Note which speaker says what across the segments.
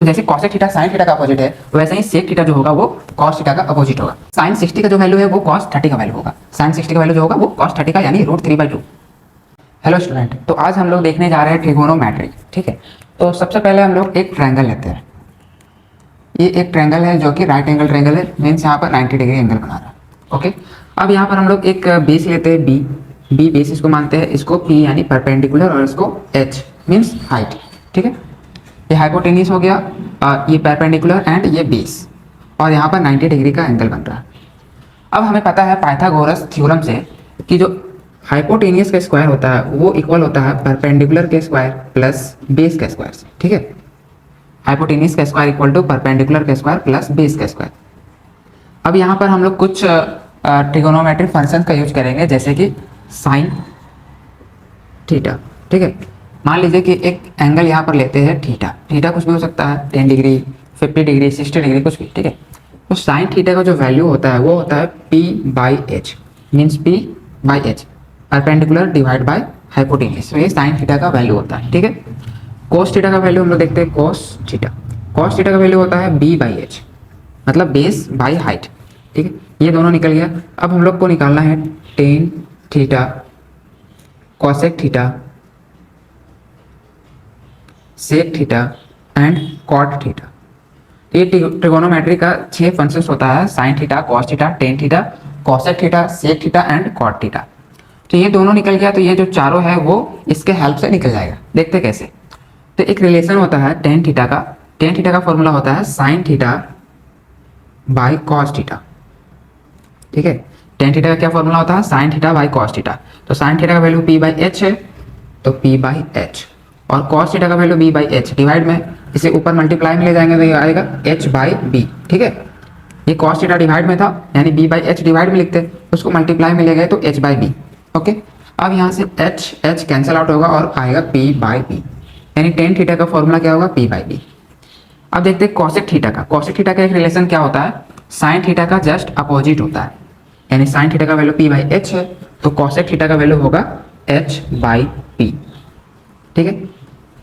Speaker 1: जैसे cosec theta sin theta का opposite है, वैसे ही sec थीटा जो होगा वो cos थीटा का अपोजिट होगा। sin 60 का जो वैल्यू है वो cos 30 का वैल्यू होगा। sin 60 का वैल्यू जो होगा वो cos 30 का यानी √3/2। हेलो स्टूडेंट, तो आज हम लोग देखने जा रहे हैं ट्रिगोनोमेट्री। ठीक है, तो सबसे पहले हम लोग एक ट्रायंगल लेते हैं। ये एक ट्रायंगल है जो कि राइट एंगल ट्रायंगल है, मीन्स यहाँ पर 90 डिग्री एंगल बना रहा है। ओके, अब यहाँ पर हम लोग एक बेस लेते हैं बी बेस इसको मानते हैं, इसको पी यानी परपेंडिकुलर और इसको एच मीन्स हाइट। ठीक है, ये हाइपोटेन्यूस हो गया, ये परपेंडिकुलर एंड ये बेस, और यहाँ पर 90 डिग्री का एंगल बन रहा है। अब हमें पता है पाइथागोरस थ्योरम से कि जो हाइपोटेन्यूस का स्क्वायर होता है वो इक्वल होता है परपेंडिकुलर के स्क्वायर प्लस बेस के स्क्वायर से। ठीक है, हाइपोटेन्यूस का स्क्वायर इक्वल टू परपेंडिकुलर का स्क्वायर प्लस बेस का स्क्वायर। अब यहाँ पर हम लोग कुछ ट्रिगोनोमेट्रिक फंक्शन का यूज करेंगे, जैसे कि साइन थीटा। ठीक है, मान लीजिए कि एक एंगल यहाँ पर लेते हैं थीटा। थीटा कुछ भी हो सकता है, 10 डिग्री, 50 डिग्री, 60 डिग्री, कुछ भी। ठीक है, तो साइन थीटा का जो वैल्यू होता है वो होता है p/h, means p/h perpendicular divide by hypotenuse. तो ये साइन थीटा का वैल्यू होता है। ठीक है, कोस थीटा का वैल्यू हम लोग देखते हैं कोस थीटा। कोस थीटा का वैल्यू होता है b/h, मतलब बेस बाय हाइट। ठीक है, ये दोनों निकल गया। अब हम लोग को निकालना है tan theta, cosec theta, sec theta and cot theta. ये ट्रिगोनोमेट्री का 6 फंक्शंस होता है, sine theta, cos theta, ten theta, cosec theta, sec theta and cot theta. तो ये दोनों निकल गया, तो ये जो चारों है वो इसके हेल्प से निकल जाएगा। देखते कैसे। तो एक रिलेशन होता है टेन थीटा का। टेन थीटा का फॉर्मूला होता है sine theta by cos theta. ठीक है, टेन थीटा का क्या फॉर्मूला होता है, sine theta by cos theta. तो साइन थीटा का वैल्यू p/h है, तो p/h, और कॉस थीटा का वैल्यू b/h। डिवाइड में इसे ऊपर मल्टीप्लाई में ले जाएंगे तो ये आएगा h/b। ठीक है, ये कॉस थीटा डिवाइड में था यानी b/h डिवाइड में लिखते, उसको मल्टीप्लाई में ले गए तो h/b। ओके, अब यहाँ से h कैंसिल आउट होगा और आएगा p/b, यानी टेन थीटा का फॉर्मूला क्या होगा, p/b। अब देखते हैं कॉसेक थीटा का। कॉसेक थीटा का एक रिलेशन क्या होता है, साइन थीटा का जस्ट अपोजिट होता है, यानी साइन थीटा का वैल्यू p/h है, तो कॉसेक थीटा का वैल्यू होगा h/p। ठीक है,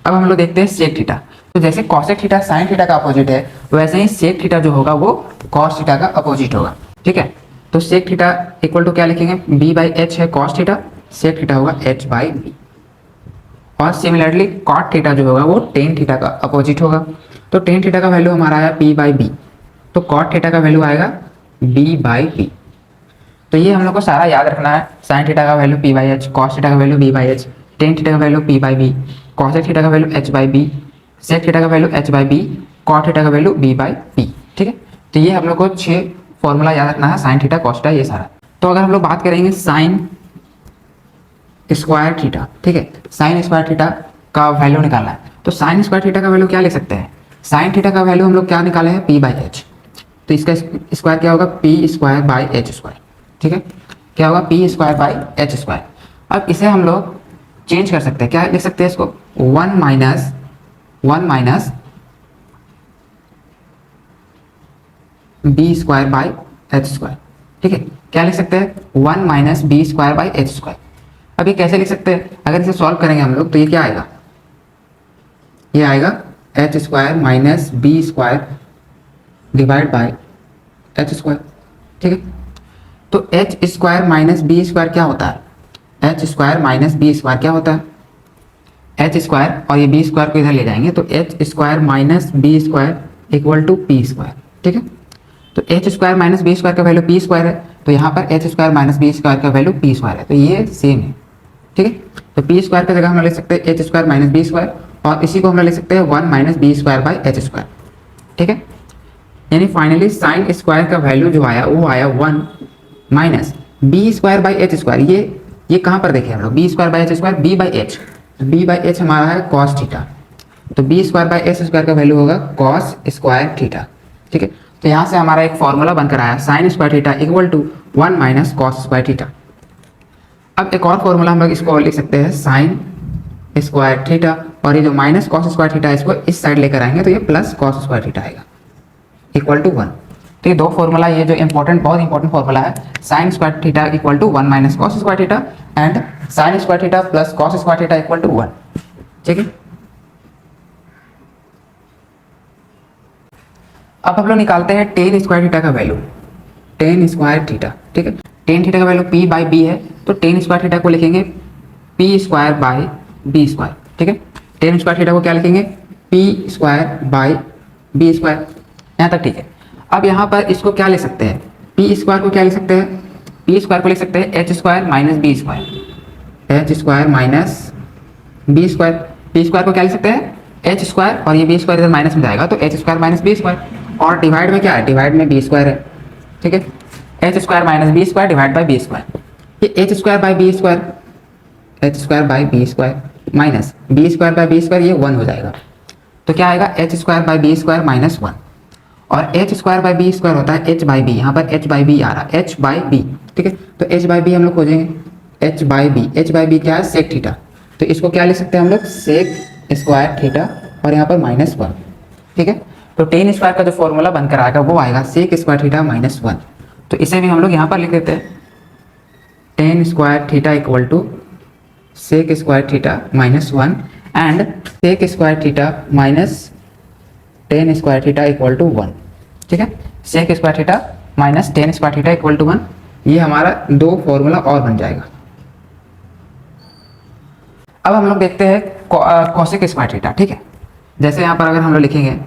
Speaker 1: अब हम लोग देखते हैं सेक थीटा। तो जैसे कॉसेक थीटा साइन थीटा का अपोजिट है, वैसे ही सेक थीटा जो होगा वो कॉस थीटा का अपोजिट होगा। ठीक है, तो सेक थीटा इक्वल टू क्या लिखेंगे, b/h है कॉस थीटा, सेक थीटा होगा h/b। और सिमिलरली कॉट थीटा जो होगा वो टेन थीटा का अपोजिट होगा। तो टेन थीटा का वैल्यू हमारा आया p/b, तो कॉट थीटा का वैल्यू आएगा b/p। तो ये हम लोग को सारा याद रखना है, साइन थीटा का वैल्यू p/h, कॉस थीटा का वैल्यू b/h, टेन थीटा का वैल्यू p/b, कॉसेक थीटा का वैल्यू h/b, सेक थीटा का वैल्यू h/b, कॉट थीटा का वैल्यू b/p। ठीक है, तो ये हम लोग को 6 फॉर्मूला याद रखना है, साइन थीटा, कॉस थीटा, ये सारा। तो अगर हम लोग बात करेंगे साइन स्क्वायर थीटा। ठीक है, साइन स्क्वायर थीटा का वैल्यू निकालना है, तो साइन स्क्वायर थीटा का वैल्यू क्या लिख सकते हैं, साइन थीटा का वैल्यू हम लोग क्या निकाले हैं, p/h। तो इसका स्क्वायर क्या होगा, p²/h²। ठीक है, क्या होगा, p²/h²। अब इसे हम लोग चेंज कर सकते हैं, क्या लिख सकते हैं इसको, 1 माइनस b²/h²। ठीक है, क्या लिख सकते हैं, 1 माइनस b²/h²। अब ये कैसे लिख सकते हैं, अगर इसे सॉल्व करेंगे हम लोग तो ये क्या आएगा, ये आएगा h² minus b² divide by h²। ठीक है, तो h² माइनस b² क्या होता है, h² माइनस b² क्या होता है, h² और ये b² को इधर ले जाएंगे तो h² minus b² equal to p²। ठीक है, तो h² माइनस b² का वैल्यू p² है, तो यहाँ पर h² माइनस b² का वैल्यू p² है, तो ये सेम है। ठीक है, तो p² की जगह हम लिख सकते हैं h² माइनस b², और इसी को हम लिख सकते हैं 1 माइनस b²/h²। ठीक है, यानी फाइनली साइन स्क्वायर का वैल्यू जो आया वो आया 1 माइनस b²/h²। ये कहाँ पर देखें हम लोग, b²/h², b/h, b/h हमारा है कॉस थीटा, तो b²/h² का वैल्यू होगा कॉस स्क्वायर थीटा। ठीक है, तो यहाँ से हमारा एक फॉर्मूला बनकर आया sine square theta equal to 1 minus cos square theta. अब एक और फॉर्मूला हम लोग इसको लिख सकते हैं साइन स्क्वायर थीटा, और ये जो माइनस कॉस स्क्वायर थीटा है इसको इस साइड लेकर आएंगे तो ये प्लस कॉस स्क्वायर थीटा आएगा इक्वल टू 1। तो ये दो फॉर्मूला, ये जो बहुत इंपॉर्टेंट फॉर्मूला है, sine square theta equal to 1 minus cos square theta and sine square theta plus cos square theta equal to 1। ठीक है, अब हम लोग निकालते हैं टेन स्क्वायर थीटा का वैल्यू, टेन स्क्वायर थीटा, ठीक है। टेन थीटा का वैल्यू पी बाई बी है, तो टेन स्क्वायर थीटा को लिखेंगे p square by B square, ठीक है। टेन स्क्वायर थीटा को क्या लिखेंगे, p square by B square, यहाँ तक ठीक है। अब यहाँ पर इसको क्या लिख सकते हैं, पी स्क्वायर को क्या लिख सकते हैं, पी स्क्वायर को लिख सकते हैं h square minus B square, H square minus B square. P square को क्या लिख सकते हैं, एच स्क्वायर, और ये बी स्क्वायर इधर माइनस में जाएगा तो h square minus B square, और डिवाइड में क्या है, डिवाइड में बी स्क्वायर है, ठीक है। H square minus B square divide by B square, ये H square by B square, H square by B square minus B square by B square, ये 1 हो जाएगा। तो क्या आएगा, H square by B square minus 1, और H square by B square होता है एच बाई बी, यहाँ पर एच बाई बी आ रहा है, एच बाई बी, ठीक है। तो एच बाई बी हम लोग खोजेंगे, h by b, h by b क्या है, सेक थीटा, तो इसको क्या लिख सकते हैं हम लोग, सेक स्क्वायर थीटा, और यहाँ पर माइनस 1, ठीक है। तो टेन स्क्वायर का जो फॉर्मूला बनकर आएगा वो आएगा सेक स्क्वायर थीटा माइनस 1, तो इसे भी हम लोग यहाँ पर लिख देते हैं, tan square theta equal to sec square theta minus 1 and sec square theta minus tan square theta equal to 1, ठीक है। Sec square theta minus tan square theta equal to 1, ये हमारा दो फॉर्मूला और बन जाएगा। अब हम लोग देखते हैं कॉसेक स्क्वायर थीटा, ठीक है। जैसे यहाँ पर अगर हम लोग लिखेंगे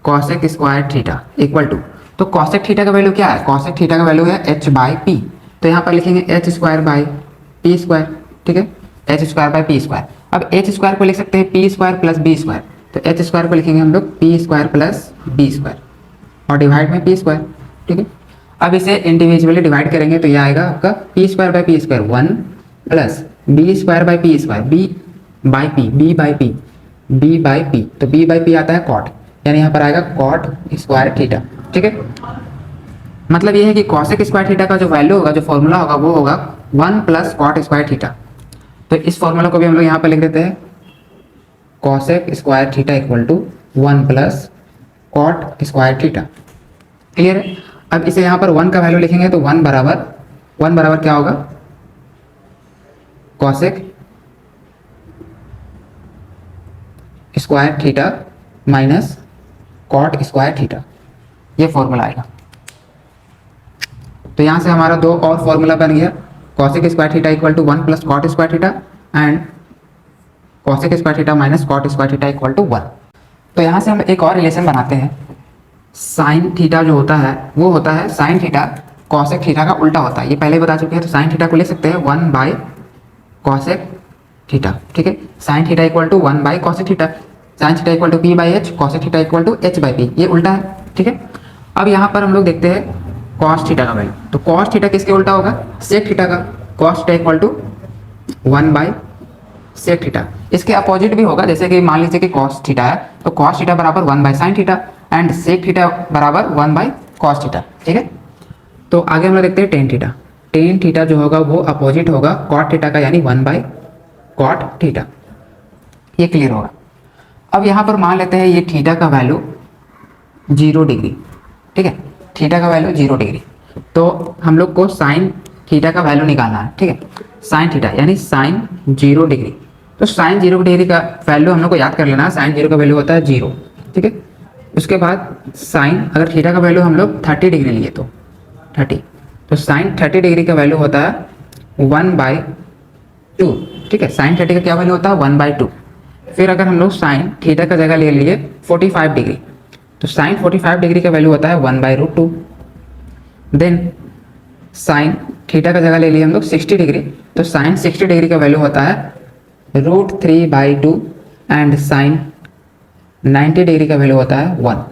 Speaker 1: cosec square theta equal to, तो कॉसेक थीटा का वैल्यू क्या है, कॉसेक थीटा का वैल्यू है एच बाई पी, तो यहाँ पर लिखेंगे h square by p square, ठीक है, H square by p square. अब एच स्क्वायर को लिख सकते हैं p square plus b square, तो एच स्क्वायर को लिखेंगे हम लोग p square plus b square, और डिवाइड में पी स्क्वायर, ठीक है। अब इसे इंडिविजुअली डिवाइड करेंगे तो यह आएगा आपका p square by p square 1 plus b square by p square, b by p, b by p, b by p, तो बी बाई पी आता है कॉट, यानी यहाँ पर आएगा कॉट स्क्वायर थीटा, ठीक है। मतलब ये है कि कॉसेक स्क्वायर थीटा का जो वैल्यू होगा, जो फॉर्मूला होगा वो होगा 1 प्लस कॉट स्क्वायर थीटा, तो इस फॉर्मूला को भी हम लोग यहाँ पर लिख देते हैं cosec square theta equal to 1 plus cot square theta, clear है। अब इसे यहाँ पर 1 का वैल्यू लिखेंगे तो 1 बराबर क्या होगा, cosec square theta minus cot square theta, ये फॉर्मूला आएगा। तो यहाँ से हमारा दो और फॉर्मूला बन गया, cosec square theta equal to 1 plus cot square theta and cosec square theta minus cot square theta equal to 1। तो यहाँ से हम एक और रिलेशन बनाते हैं, साइन थीटा जो होता है वो होता है साइन थीटा कॉसेक थीटा का उल्टा होता है, ये पहले बता चुके हैं। तो साइन थीटा को ले सकते हैं 1 बाई कॉसेक थीटा, ठीक है। Sine theta equal to 1 by cosec theta, sine theta equal to p by h, cosec theta equal to h by p, ये उल्टा है, ठीक है। अब यहाँ पर हम लोग देखते हैं कॉस थीटा का वैल्यू, तो कॉस थीटा किसके उल्टा होगा, सेक थीटा का, cos theta equal to 1 by sec theta. इसके अपोजिट भी होगा, जैसे कि मान लीजिए कि कॉस थीटा है तो कॉस थीटा बराबर 1 by sine theta and sec theta बराबर 1 बाई कॉस थीटा, ठीक है। तो आगे हम लोग देखते हैं टेन थीटा, टेन थीटा जो होगा वो अपोजिट होगा कॉट थीटा का, यानी 1 बाई कॉट थीटा, ये क्लियर होगा। अब यहाँ पर मान लेते हैं ये थीटा का वैल्यू 0 डिग्री, ठीक है, थीटा का वैल्यू 0 डिग्री, तो हम लोग को साइन थीटा का वैल्यू निकालना है, ठीक है। साइन थीटा यानी साइन 0 डिग्री, तो साइन 0 डिग्री का वैल्यू हम लोग को याद कर लेना है, साइन 0 का वैल्यू होता है 0, ठीक है। उसके बाद साइन, अगर थीटा का वैल्यू हम लोग 30 डिग्री लिए तो 30, तो साइन 30 डिग्री का वैल्यू होता है 1/2, ठीक है। साइन 30 का क्या वैल्यू होता है 1/2। फिर अगर हम लोग साइन थीटा का जगह ले लिए 45 डिग्री, तो साइन 45 डिग्री का वैल्यू होता है 1/√2। देन साइन थीटा का जगह ले लिए हम लोग 60 डिग्री, तो साइन 60 डिग्री का वैल्यू होता है √3/2 एंड साइन 90 डिग्री का वैल्यू होता है 1।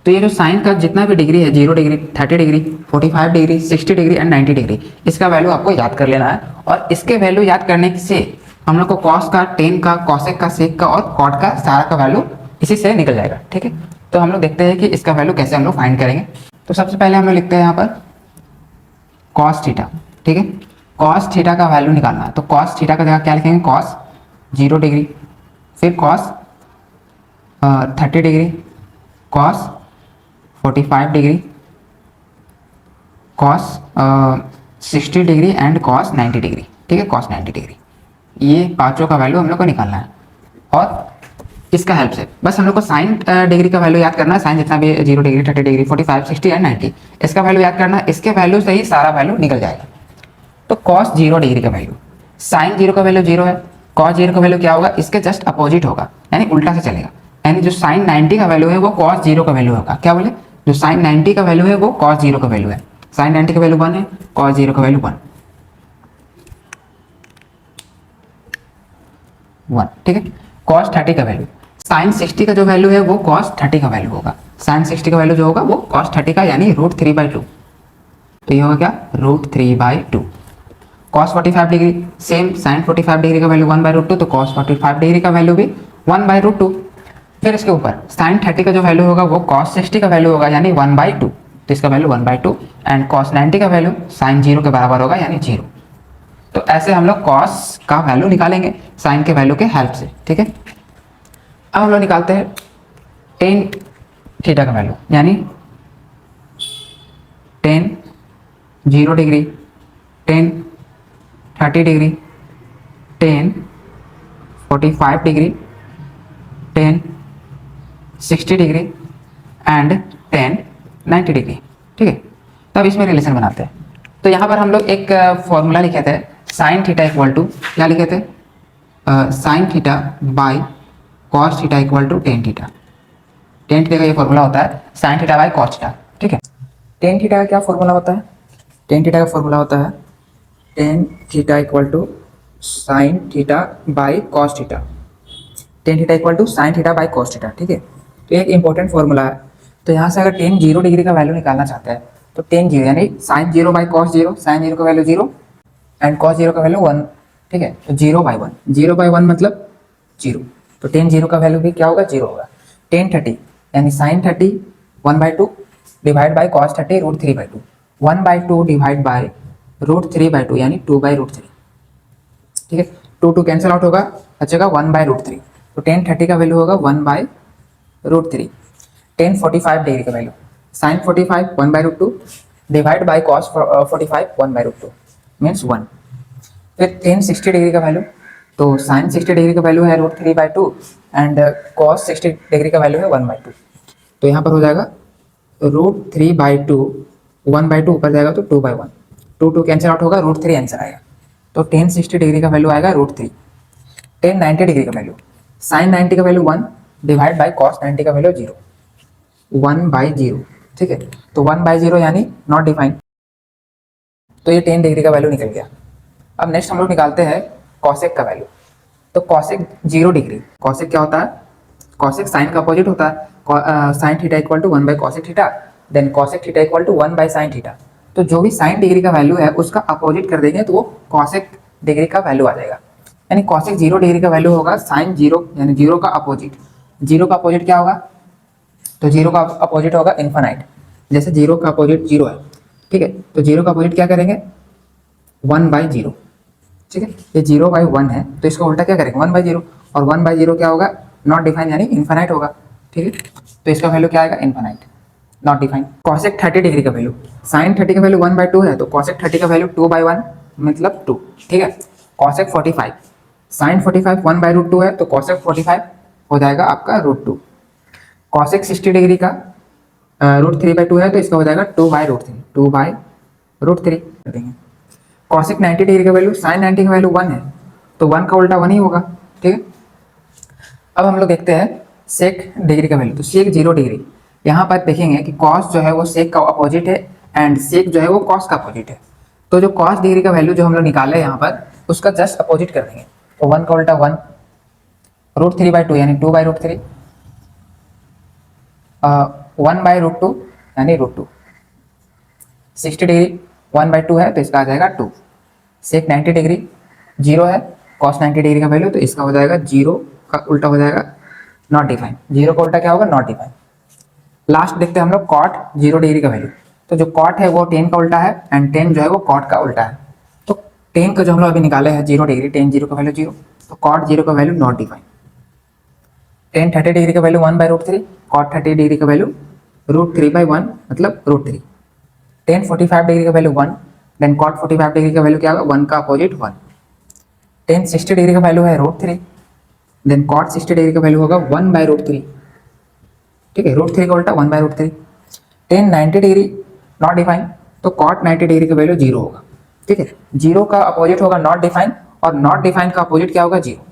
Speaker 1: तो ये जो साइन का जितना भी डिग्री है, 0 degree, 30 degree, 45 degree, 60 degree and 90 degree, इसका वैल्यू आपको याद कर लेना है। और इसके वैल्यू याद करने से हम लोग को कॉस का, टेन का, कॉसेक का, सेक का और कॉट का सारा का वैल्यू इसी से निकल जाएगा, ठीक है। तो हम लोग देखते हैं कि इसका वैल्यू कैसे हम लोग फाइंड करेंगे। तो सबसे पहले हम लोग लिखते हैं यहाँ पर कॉस थीटा, ठीक है। कॉस थीटा का वैल्यू निकालना है, तो कॉस थीटा का जगह क्या लिखेंगे, कॉस 0 डिग्री, फिर cos 30 degree, cos 45 degree, cos 60 degree and cos 90 degree, ठीक है, कॉस 90 डिग्री। ये पांचों का वैल्यू हम लोग को निकालना है। और इसका हेल्प से बस हम लोग को साइन डिग्री का वैल्यू याद करना है। साइन जितना भी 0 डिग्री 30 डिग्री 45 60 एंड 90 इसका वैल्यू याद करना है। इसके वैल्यू से ही सारा वैल्यू निकल जाएगा। तो कॉस 0 डिग्री का वैल्यू, साइन 0 का वैल्यू 0 है, कॉस 0 का वैल्यू क्या होगा, इसके जस्ट अपोजिट होगा, यानी उल्टा से चलेगा। यानी जो साइन 90 का वैल्यू है वो कॉस 0 का वैल्यू होगा। क्या बोले, जो साइन 90 का वैल्यू है वो कॉस 0 का वैल्यू है। साइन 90 का वैल्यू 1 है, कॉस 0 का वैल्यू 1, ठीक है। कॉस 30 का वैल्यू, साइन 60 का जो वैल्यू है वो कॉस 30 का वैल्यू होगा। साइन 60 का वैल्यू जो होगा वो कॉस 30 का यानी √3/2। तो ये होगा क्या, √3/2। Cos 45 degree same, sine 45 degree का वैल्यू 1/√2, तो कॉस 45 डिग्री का वैल्यू भी 1/√2। फिर इसके ऊपर साइन 30 का जो वैल्यू होगा वो कॉस 60 का वैल्यू होगा यानी 1/2, तो इसका वैल्यू 1/2 एंड कॉस 90 का वैल्यू साइन 0 के बराबर होगा यानी 0। तो ऐसे हम लोग कॉस का वैल्यू निकालेंगे साइन के वैल्यू के हेल्प से, ठीक है। अब हम लोग निकालते हैं टेन थीटा का वैल्यू, यानी ten 0 degree, ten 30 degree, ten 45 degree, ten 60 degree and ten 90 degree, ठीक है। तो अब इसमें रिलेशन बनाते हैं। तो यहाँ पर हम लोग एक फॉर्मूला लिखे थे, साइन थीटा इक्वल टू, क्या लिखे थे, sine theta by cos theta equal to tan theta. Tan theta का ये फॉर्मूला होता है sine theta by cos theta, ठीक है। टेन थीटा का क्या फॉर्मूला होता है, टेन थीटा का फॉर्मूला होता है tan theta equal to sine theta by cos theta. Ten theta equal to sine theta by cos theta, ठीक है। तो एक इंपॉर्टेंट फॉर्मूला है। तो यहाँ से अगर टेन 0 डिग्री का वैल्यू निकालना चाहते हैं तो टेन 0 यानी साइन 0 बाई कॉस 0, साइन 0 का वैल्यू 0 एंड कॉस 0 का वैल्यू 1, ठीक है। तो 0/1, 0/1 मतलब 0, तो टेन 0 का वैल्यू भी क्या होगा, 0 होगा। टेन 30 यानी sine 30 1/2 divide by cos 30 √3/2, 1/2 divide by √3/2 यानी 2/√3, ठीक है। 2 कैंसिल आउट होगा, बचेगा 1/√3। तो टेन 30 का वैल्यू होगा 1/√3। टेन 45 डिग्री का value, sine 45 1/√2 divide by cos 45 1/√2 means 1। फिर टेन 60 डिग्री का वैल्यू, तो साइन 60 डिग्री का वैल्यू है √3/2 एंड कॉस 60 डिग्री का वैल्यू है 1/2। तो यहाँ पर हो जाएगा √3/2, 1/2 ऊपर जाएगा तो 2/1, 2 कैंसिल आउट होगा, √3 आंसर आएगा। तो टेन 60 डिग्री का वैल्यू आएगा √3। टेन 90 डिग्री का वैल्यू, साइन 90 का वैल्यू 1 डिवाइड बाई कॉस 90 का वैल्यू 0, 1/0, ठीक है। तो 1/0 यानी नॉट डिफाइंड, तो ये 10 डिग्री का वैल्यू निकल गया। अब नेक्स्ट हम लोग निकालते हैं कॉसेक का वैल्यू। तो कॉसेक 0 डिग्री, कॉसेक क्या होता है, कॉसेक साइन का अपोजिट होता है। Sine theta equal to 1 by cosec theta, then cosec theta equal to 1 by sine theta. तो जो भी साइन डिग्री का वैल्यू है उसका अपोजिट कर देंगे तो वो कॉसेक डिग्री का वैल्यू आ जाएगा। यानी कॉसेक 0 डिग्री का वैल्यू होगा साइन 0 यानी 0 का अपोजिट। 0 का अपोजिट क्या होगा, तो 0 का अपोजिट होगा इन्फानाइट। जैसे 0 का अपोजिट 0 है, ठीक है। तो 0 का अपोजिट क्या करेंगे, 1/0, ठीक है। ये 0/1 है तो इसका उल्टा क्या करेंगे 1/0, और 1/0 क्या होगा, नॉट डिफाइन यानी इन्फानाइट होगा, ठीक है। तो इसका वैल्यू क्या आएगा, infinite, not define. Cosec 30 degree का वैल्यू, साइन 30 का वैल्यू 1/2 है तो कॉसेक 30 का वैल्यू 2/1 मतलब 2, ठीक है। कॉसेक 45, साइन 45 1/√2 है तो कॉसेक 45 हो जाएगा आपका √2। कॉसेक 60 डिग्री का √3/2 है तो इसका हो जाएगा 2/√3, 2/√3 कर देंगे। कॉसेक 90 डिग्री का वैल्यू, साइन 90 का वैल्यू 1 है तो 1 का उल्टा 1 ही होगा, ठीक है। अब हम लोग देखते हैं सेक डिग्री का वैल्यू। तो सेक 0 डिग्री, यहाँ पर देखेंगे कि कॉस जो है वो सेक का अपोजिट है एंड सेक जो है वो कॉस का अपोजिट है। तो जो कॉस डिग्री का वैल्यू जो हम लोग निकाले यहाँ पर उसका जस्ट अपोजिट कर देंगे। तो 1 का उल्टा 1, √3/2 यानी 2/√3, 1/√2 यानी √2। 60 डिग्री 1/2 है तो इसका आ जाएगा 2। सेक 90 डिग्री 0 है, कॉस 90 डिग्री का वैल्यू तो इसका हो जाएगा 0 का उल्टा हो जाएगा नॉट डिफाइन। 0 का उल्टा क्या होगा, नॉट डिफाइन। लास्ट देखते हैं हम लोग कॉट 0 डिग्री का वैल्यू। तो जो कॉट है वो 10 का उल्टा है एंड 10 जो है वो कॉट का उल्टा है। तो 10 का जो हम लोग अभी निकाले हैं 0 डिग्री, 10 0 का वैल्यू 0, तो कॉट 0 का वैल्यू नॉट डिफाइन। 10 30 डिग्री का वैल्यू 1/√3, कॉट 30 डिग्री का वैल्यू √3/1 मतलब √3। 10 45 डिग्री का वैल्यू 1, देन कॉट 45 डिग्री का वैल्यू क्या होगा, 1 का अपोजिट 1। 10 60 डिग्री का वैल्यू है √3, देन कॉट 60 डिग्री का वैल्यू होगा 1/√3, ठीक है, √3 का उल्टा 1/√3। टेन 90 डिग्री नॉट डिफाइन, तो कॉट 90 डिग्री का वैल्यू 0 होगा, ठीक है। जीरो का अपोजिट होगा नॉट डिफाइन, और नॉट डिफाइन का अपोजिट क्या होगा, जीरो।